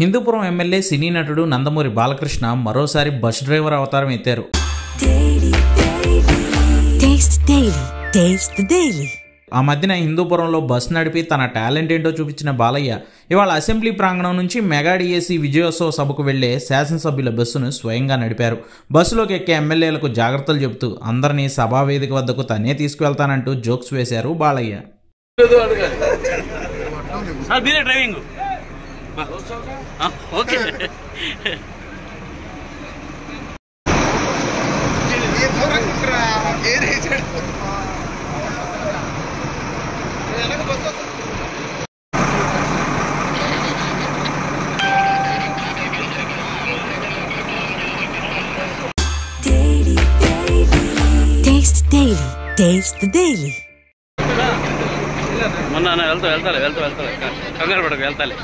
Hindupuram MLA సినీ నటుడు నందమూరి బాలకృష్ణ మరోసారి bus driver అవతారం ఎత్తారు. ఆ మధ్యన హిందూపురంలో బస్ నడిపి తన టాలెంట్ ఏంటో చూపించిన బాలయ్య ఇవాళ అసెంబ్లీ ప్రాంగణం నుంచి మెగా డిఎసి విజయోత్సవ సభకు వెళ్లే శాసనసభ్యుల బస్సును స్వయంగా నడిపారు. బస్సులోకి ఎక్కే ఎమ్మెల్యేలకు జాగ్రత్తలు చెబుతూ అందరినీ సభా వేదిక వద్దకు తనే తీసుకువెళ్తానంటూ జోక్స్ వేశారు బాలయ్య. Taste the Daily. మొన్న వెళ్తా కంగారు పడకు వెళ్తాలే.